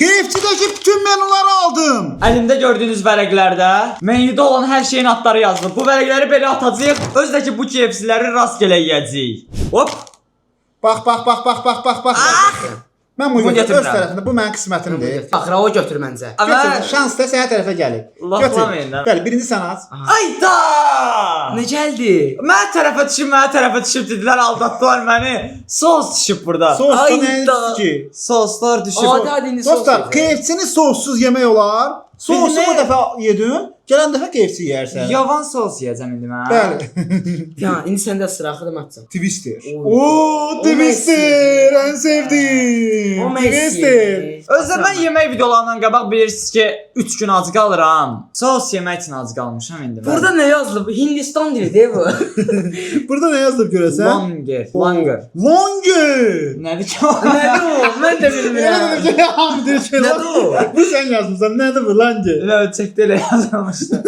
KFC'deki bütün menüleri aldım. Əlimdə gördüyünüz vərəqlərdə menyuda olan hər şeyin adları yazılıb. Bu vərəqləri belə atacağıq. Özdəki bu KFC-ləri rastgele yeyəcəyik. Hop. Bax. Mən bunu götürürəm. Öz tərəfində bu mənim qismətimdir. Axıra o götür məncə. Götür, şans da sənə tərəfə gəlir. Laxlamayın da. Bəli, birinci sən aç. Ayda! Nə gəldi? Mənə tərəfə düşüb dedilər, aldatdılar məni. Sos düşüb burada. Sosda Ayda! nəyin düşür ki? Soslar düşüb. Adi indi sos. Dostlar, KFC-ni sossuz yemək olar. Sosu bu dəfə yedin, gələn dəfə KFC yeyərsən. Yavan sos yeyəcəm indi mən. Bəli. Ya, indi səndə sıraxı da matçam. Twister. Oy. Twister, ən sevdiyim. O Messi. Twister. Özdə mən yemək videolarından qabaq bilirsiniz ki 3 gün ac qalıram. Sos yemək üçün ac qalmışam indi. Burada nə yazılıb? Hindistan dili deyil bu. Burada nə yazılıb görəsən? Longer. Longer. Nədir ki o? Nədir o? Mən də bilmirəm. Nədir o? Bu sən yazmısan. Nədir bu Longer? Elə ölçəkdə elə yazılmışdı.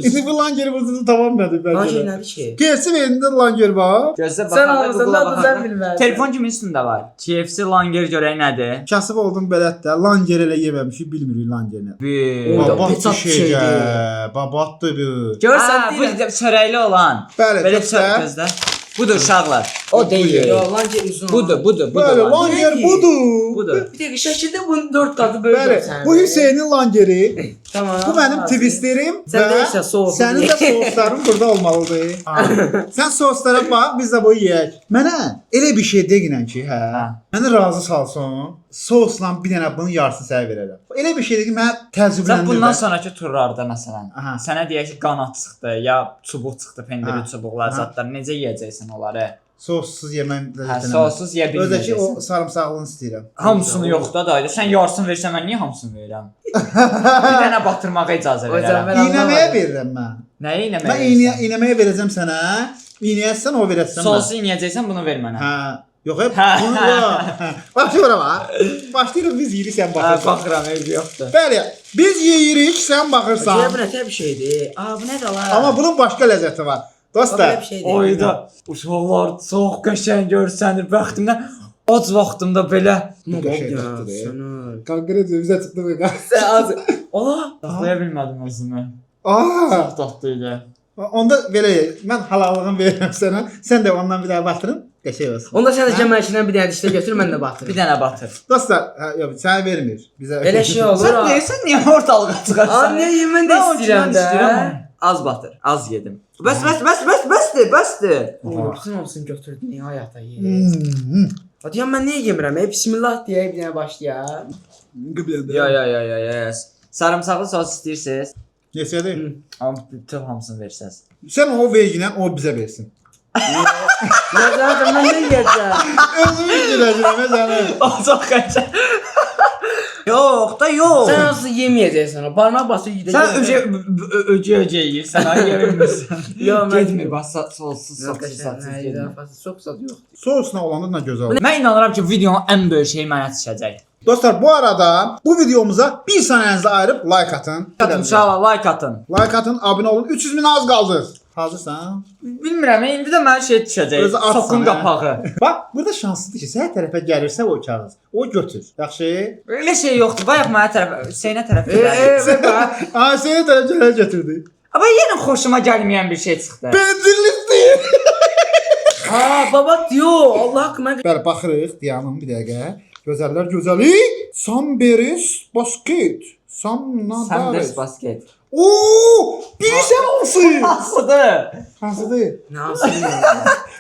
İndi bu Longer'i burada tamamladı Hangi bence. nədir ki? KFC verində Longer var. Gözlə Sən baxaq. alırsan da sən bilmərsən. Telefon kimin üstündə var? KFC Longer görək nədir? Kasıb oldum belətdə. Longer elə yeməmişik, bilmirik Longer nə. Bir. Oy, Babat peçat bir şeydə. Babatdır bu. Görsən Bu deyirəm. çörəkli olan. Bəli, Belə göstər. gözlə. Budur uşaqlar. O deyil. Yo, Lanca uzun. Budur. Bəli, Longer Nədir? budur. Budur. Bir dəqiqə şəkildə bunun 4 qatı böyük Bəli, olsun. bu Hüseynin Longeri. Tamam. Bu mənim Twisterim Sən də isə soğuk. sənin də sousların burada olmalıdır. Sən souslara bax, biz də bunu yeyək. Mənə elə bir şey deginən ki, Hə. məni razı salsın. Sousla bir dənə bunun yarısını sənə verərəm. Elə bir şeydir ki, mən Sən təcrübələndirəm. bundan sonraki turlarda məsələn, Aha. sənə deyək ki, qanat çıxdı, ya çubuq çıxdı, pendiri Ha. çubuqlar, Ha. zətlər necə yeyəcəksən onları? Sossuz yeməm. Hə, sossuz yeyə Özdəki bilməyəcəksən. o sarımsaqlını istəyirəm. Hamısını yox da dayı. Sən yarısını versən mən niyə hamısını verirəm? Bir dənə batırmağa icazə O verərəm. zaman İynəməyə verirəm mən. Nəyi Mən eləməyə? iynəməyə verəcəm sənə. İynəyəsən o verəsən mən. Sosu inəyəcəksən, bunu ver mənə. Hə. Yox, hep Hə. bunu yox. Başlayıram ha. Başlayırıq biz yeyirik sən Hə, baxırsan. baxıram, evdə yoxdur. Bəli, biz yeyirik sən baxırsan. Bu nə bir şeydir? Aa, bu nədir lan? Amma bunun başqa ləzzəti var. Dostlar, bir şeydir. Oyda uşaqlar çox qəşəng görsənir bəxtimdən. Ac vaxtımda belə Konkret bizə çıxdı bu. Sən az. saxlaya bilmədim özümü. Aa, Çox tatlı idi. onda belə mən halallığını verirəm sənə. Sən də ondan bir daha batırın. Qəşəng olsun. Onda sən də cəməşindən bir dənə dişlə götür, mən də Bir batırım. dənə batır. Dostlar, yox, sənə vermir. Bizə Belə şey olur. Sən deyirsən niyə ortalığa çıxarsan? Aa, niyə mən də istəyirəm də. Az batır, az yedim. Bəsdir. Olsun olsun götürdün ya həyata ye. Hadi ya mən niyə yemirəm? Bismillah deyə bir dənə başlayaq. Ya. Sarımsaqlı sos istəyirsiniz? Neçədir? Amma bütün hamısını versəz. Sən o verginə o bizə versin. Nəzərdə mən nə yeyəcəm? Özümü girəcəm sənə. O çox qəşəng. Yox da yox. Sən nasıl yeməyəcəksən o? Barmaq basıb yeyəcəksən. Sən öcə yeyirsən, ay yemirsən. Yox, mən Getmir, bax sossuz getmir. Çox sad yox. Sousla olanda nə gözəl olur. Mən inanıram ki, videonun ən böyük şeyi mənə düşəcək. Dostlar, bu arada bu videomuza bir saniyənizi ayırıb like atın. İnşallah like atın. Like atın, abunə olun. 300 min az qaldı. Hazırsan? Bilmirəm, indi də mənə şey düşəcək. Özü açsan, Sokun hə? Bax, Bax, burada şanslıdır ki, sənə tərəfə gəlirsə o kağız, o götür. Yaxşı? elə şey yoxdur. Bayaq mənə tərəf, Hüseynə tərəf gəldi. bax. Aa, sənə tərəfə gələ götürdü. Amma yenə xoşuma gəlməyən bir şey çıxdı. Benzinlikdir. Aa, baba diyor. Allah haqqı mən Bəli, baxırıq, dayanın bir dəqiqə. Gözəllər gözəli. Samberis basket. Sanders Samnadares. basket. Oo, bilirsən olsun. Nasıldır? Hansıdır? nasıl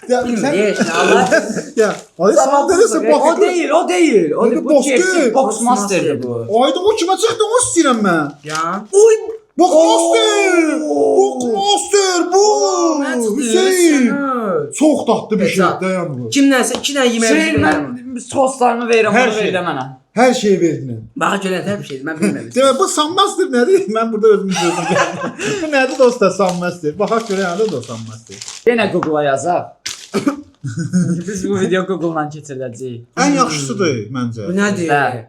Ya, bilmirəm. Allah. Ya, ay Samnadares O basket. deyil, o deyil. O Nədir, bu basket? KFC Box Master'dır bu. Ayda o kimə çıxdı, o istəyirəm mən. Ya. Oy, Boxmaster! Boxmaster bu! Hüseyin! Çox dadlı bir şey dayan bu. Kimdənsə 2 dənə yemək Şey, mən soslarını verirəm, Hər onu şey. ver də mənə. Hər şeyi verdin. Bax görən hər bir şeydir. Mən bilmirəm. Demək bu Sunmaster nədir? Mən burada özümü sözüm. Bu nədir dostlar Sunmaster? Baxaq görək nədir o Sunmaster. Yenə Google-a yazaq. Biz bu video Google-dan keçiriləcəyik. Ən yaxşısıdır məncə. Bu nədir? Hə.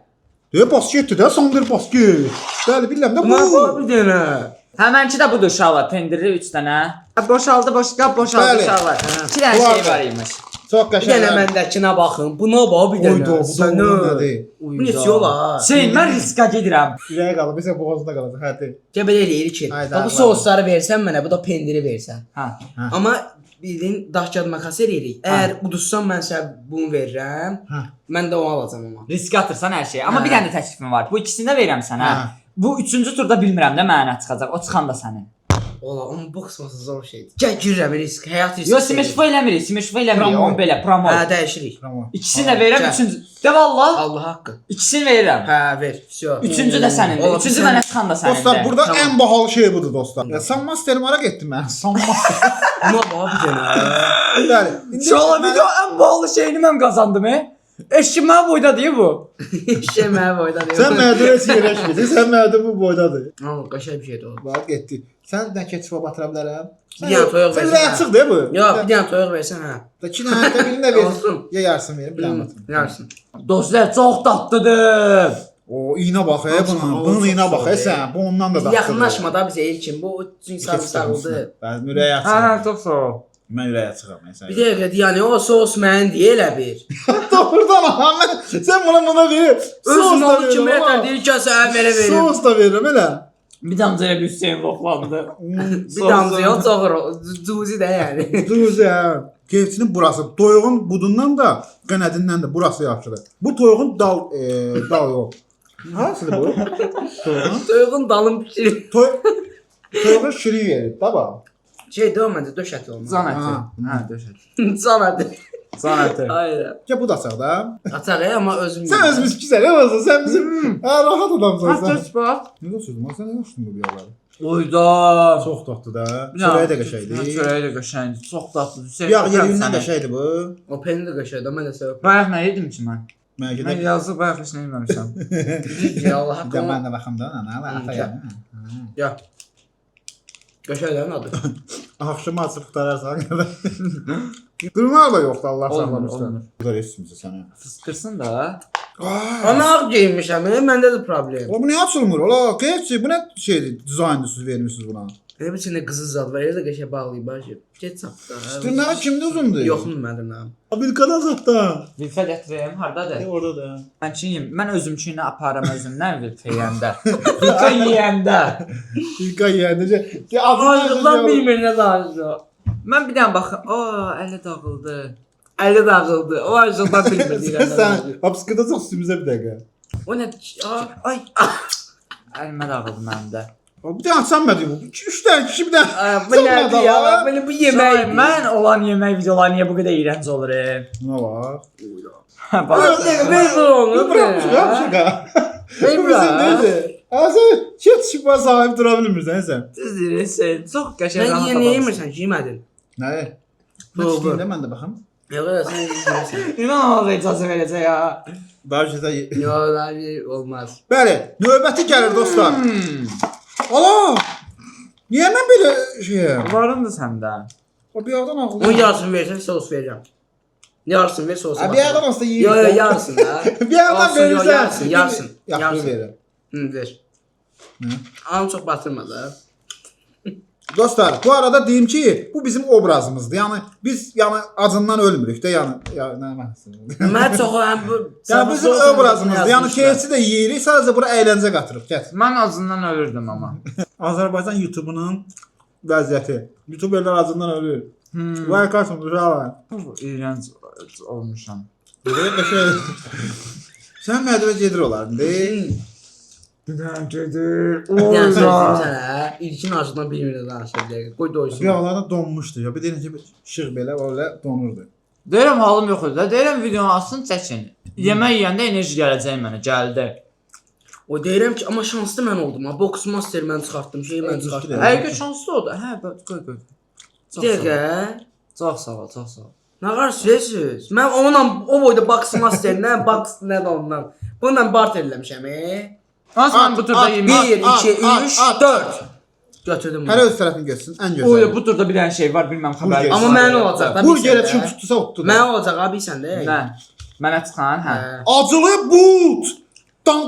Deyə basketdir də, Sander basket. Bəli, bilirəm də Bu bu. bir dənə. Həmənki də budur uşaqlar, pendiri 3 dənə. Boşaldı, boşaldı Bəli. uşaqlar. 2 dənə Bu şey arada- var imiş. Çox Bir dənə qəşəng. məndəkinə baxın. Buna bax bir dənə. Uydu, bu da nədir? Bu neçə olar? Hüseyn, mən riska gedirəm. Ürəyə qalıb, bizə boğazında qalacaq. Hə, de. Gəl belə eləyir ki. Hayda, Bax bu var. sosları versən mənə, bu da pendiri versən. Hə. Amma bildiyin daş kağıt makas eləyirik. Əgər udursan mən sənə bunu verirəm. Hə. Mən də onu alacağam amma. Risk atırsan hər şeyi. Amma Hə. bir dənə də təklifim var. Bu ikisini də verirəm sənə. Hə. Bu 3-cü turda bilmirəm də mənə çıxacaq. O çıxan da sənin. Ola, onun boksması zor şeydir. Gəl girirəm risk, həyat riski. Yox, simeşfo eləmirik, simeşfo eləmirik. Promo. Onu belə promo. Hə, dəyişirik. Tamam. İkisini də verirəm, Gəl. 3-cü. De vallah. Allah haqqı. İkisini verirəm. Hə, ver. Всё. 3-cü də sənindir. Ola, 3-cü sən- mənə çıxan da sənindir. Dostlar, burada Tamam. ən bahalı şey budur dostlar. Ya San Master'i maraq etdim mən. San Master. Buna bax bir dənə. Bəli. İndi Şola video ən pahalı şeyini mən qazandım. Eşkim mənə boyda deyil bu. Şey mənə boyda deyir. sən mədə heç yerləşmirsən. Sən mədə bu boydadır. Amma qəşəng bir şeydir o. Bax getdi. Sən də keçifə batıra bilərəm. Bir dənə toyuq Sən versən. rahatsız de bu. Yox, bir dənə toyuq versən hə. 2 dənə hətta birini də ver. Olsun. Ya yarısını verin, bir dənə atın. Yarsın. Dostlar, çox dadlıdır. O iynə bax Olsun, bunun. o Bunun çox iynə bax soğuk sən. Bu ondan da daxdır. Yaxınlaşma da bizə ilkin. Bu üçün sarımsaqlıdır. Bəli, ürəyə Hə, açıram. çox sağ ol. Mən ürəyə açıram məsələn. Bir dəqiqə yəni o sos mənim deyə elə bir. Doğrudan Ahmet. Sən buna verir. Öz malı kimi yeter deyir ki sən verə verim. Sos da verirəm elə. Bir damcı elə bir Hüseyin loxlandı. Bir damcı yox çoxur. Cuzi də yəni. Düzə. Kefçinin burası. Toyuğun budundan da, qənədindən də burası yaxşıdır. Bu toyuğun dal yox. Hansıdır bu? Toyuğun? Toyuğun dalın pişirir. Toyuğun şirin verir, da bax. Şey dövmədi döş əti olmaz. Can əti. Ha. Hə, döşət. Can əti. Can əti. Aynen. Ya bu da açaq da. Ataq amma özüm. Sən özümüz güzel olsun. Sən bizim rahat adamsan sən. Aç bax. Ne diyorsun? Sən nə yaptın bu biyaları? Uyda. Çox tatlı da. Çörəyi də qəşəngdir. Çörəyi də qəşəngdir. Çox dadlıdır. Hüseyin. Yağ yerindən qəşəngdir bu. O peynir də qəşəngdir. Mən də sevəm. Bayaq nə yedim ki mən? Mən Mən gedək. yazıq bayaq heç nə yeməmişəm. Ya Allah Bir də haqqı. mən də baxım da, nə var atayım. Ya. Qəşəngdir adı. Axşam açıb qutararsan. Durmaq da yoxdur Allah Olmur, saxlamışdı. olmur. Bu da resmimiz sənə. Fıstırsın da. Ana ağ geyinmişəm. Məndə də problem. O bu niyə açılmır? Ola, KFC bu nə şeydir? Dizayndır siz vermisiniz buna. Elə bir içində qızıl zad var. Elə də qəşəng bağlayıb başı. Get çapda. Dırnağı kimdə uzundur? Yoxdur mənim nəyim. Amerikada zaten. Vilfə gətirəyim, hardadır? Orada da. Mən çiyim, mən özümkünü aparam özümdən vilfə yeyəndə. Vilfə yeyəndə. İlkay yerdəcə. Ağırlıqdan bilmir nə danışır. Mən bir dənə baxım. Aa, əli dağıldı. Əli dağıldı. O acıqdan bilmir deyirəm. Sən hapskıda üstümüzə bir dəqiqə. O nə? Ay. Əlimə dağıldı mənim də. Bir dənə açanmadı bu. 3 dənə kişi bir dənə. Bu nədir ya? Belə bu yemək. Mən olan yemək videoları niyə bu qədər iyrənc olur? Nə var? Bax. Ver onu. Bırakmış ya şaka. Ver Bu bizim neydi? Sən çet şifa sahib dura bilmirsən sən. Düzdür, sən çox qəşəng Sən niyə yemirsən ki, yemədin? Nə? Doğru. Mən istəyirəm mən də baxım. Yox, sən yemirsən. İnanılmaz icazə verəcək ya. Daha şeydə. Yox, daha olmaz. Bəli, növbəti gəlir dostlar. Ala! Niyə mən belə şeyəm? Varındı səndə. O bir yerdən ağıllı. Onun yarısını versən sos verəcəm. Yarısını ver sosa. Bir yerdən aslında yeyir. Yox, yox, yarısını da. Bir yerdən Olsun, yox, verirsən. yarısın. Yaxşı verir. Ver. Hı. Amma çox batırma da. Dostlar, bu arada deyim ki, bu bizim obrazımızdır. Yəni biz acından ölmürük də, yəni nə mənasında. Mən çox həm bu Yəni bizim obrazımızdır. Yəni KFC də yeyirik, sadəcə bura əyləncə qatırıq. Gəl. Mən acından ölürdüm amma. Azərbaycan YouTube-unun vəziyyəti. YouTuberlər acından ölür. Vay qarşım, uşaqlar. İyrənc olmuşam. Sən mədəvə gedir olardın, deyil? Güdən gedir. Bir dənə söyləyim sənə. İlkin acıdan bir minə danışa bilərik. Qoy doysun. Bir havalarda donmuşdu. Ya bir dənəcə bir işıq belə öyle donurdu. Deyirəm halım yox idi. Deyirəm videonu açsın, çəkin. Yemək yeyəndə enerji gələcək mənə, gəldi. O deyirəm ki, amma şanslı mən oldum. Box Master mən çıxartdım, şeyi mən çıxartdım. Həqiqət şanslı oldu. Hə, qoy. Dəqiqə. Çox sağ ol, çox sağ ol. Nə qədər söz? Mən onunla o boyda Box Master-lə, Box nədən ondan. Bununla barter eləmişəm. Nasıl mən bu turda yeyim? 1, 2, 3, 4. Götürdüm bunu. Hər öz tərəfini görsün, ən Oy, gözəl. bu turda bir dənə şey var, bilməm xəbərim. Amma mən olacaq da. Burgerə çöp tutsa otdu da. Mən olacaq abi sən də. Nə? Mənə çıxan, hə. Acılı but.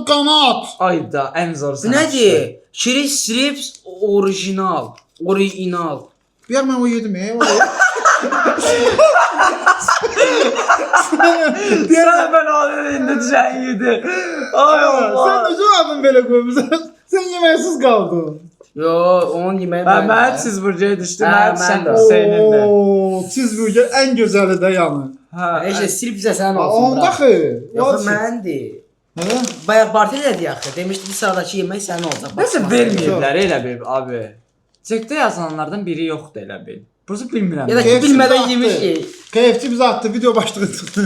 Qanat. Ayda ən zor Bu nədir? Chili strips orijinal. Original. Bir yer mən o yedim. Deyirəm mən onun indi düşən yedi. Ay Sen Allah. özün adın belə qoymuşsan. Sen yeməksiz qaldın. Yo, onun yeməyi Mən cheeseburger düşdü. Hə, Mən mən sən də. Hüseynin də. Oo, cheeseburger en güzeli de yani. Hə. İşte strip bizə sənin olsun. Onda bırak. xeyr. Yox, məndir. Hə? Bayaq Bartel elədi axı. Demişdi bir sıradakı yemək sənin olacaq. Nəsə verməyiblər elə bir abi. Çekdə yazanlardan biri yoxdur elə bil. Burası bilmirəm. Ya da Hepsi bilmədən attı. yemişik. KFC bize attı video başlığı çıxdı.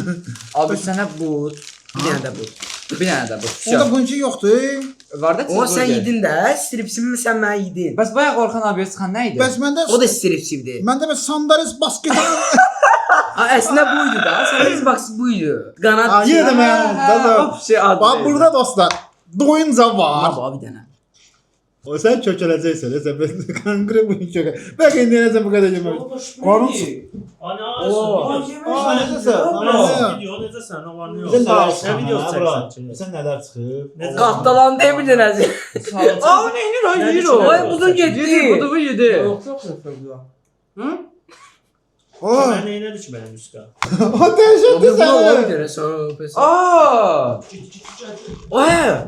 Abi sənə bu, Bir dənə də bu. bir dənə də bu. Onda bununki yoxdur. Var da O sən cheeseburger. yedin də, stripsimi sən mənə yedin. Bəs bayaq Orxan abiyə çıxan nə idi? Bəs məndə O da stripsivdir. məndə bir sandalis basket. Ha, əslində buydu da. Sən Xbox buydu. Qanat. Ha, yenə də mən Hop şey adı. Bax burada dostlar doyunca var. Baba bir dənə. O sen çökələcəksən, sen ben kankre bu çökə. Bak indi necə bu qədər yemək. Qarın Ana Oo. Aa, necəsən? video necəsən? O var nə Sən yox? nələr Nə video çıxır? çəksən? Sən nələr çıxıb? Necə? Qahtalan deyə bir dənəsi. Aa nə edir o yeyir o. Ay uzun getdi. Yedi bu yedi. Yox, yox, yox. Hı? O, Mən neyinə düş mənim üstə? o dəhşətli Bu bir sən. dənə sonra. Aa! Ay!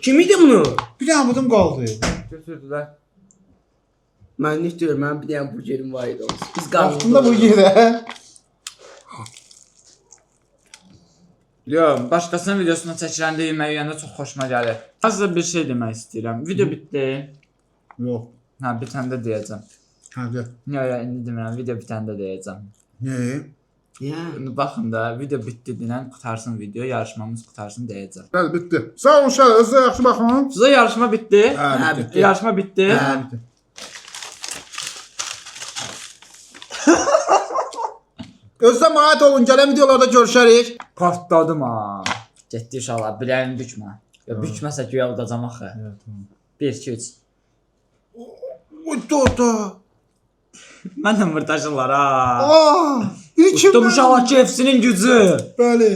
Kim idi bunu? Bir dənə budum qaldı. Götürdülər. Mən nə deyirəm, mənim bir dənə burgerim var idi. Biz Vaxtında bu yerə. Yo, başqasının videosunu çəkirəndə yemək yeyəndə çox xoşuma gəlir. Aslında bir şey demək istəyirəm. Video bitdi. Yox. Hə, bitəndə deyəcəm. Hadi. Yo, indi demirəm, video bitəndə deyəcəm. Nə? Ya. Baxın da, video bitdi deyən qutarsın video, yarışmamız qutarsın deyəcəm. Bəli, bitdi. Sağ olun uşaqlar, özünüzə yaxşı baxın. Sizə yarışma bitdi. Hə, bitdi. Yarışma bitdi. Hə, bitdi. Özünüzə məhət olun, gələn videolarda görüşərik. Partladım ha. Getdi inşallah, biləyini bükmə. Ya bükməsə güya udacam axı. 1 2 3. Oy, doğru. Mən də mırdaşırlar ha. Aa, ilk Tutmuş Allah KFC-nin gücü. Bəli.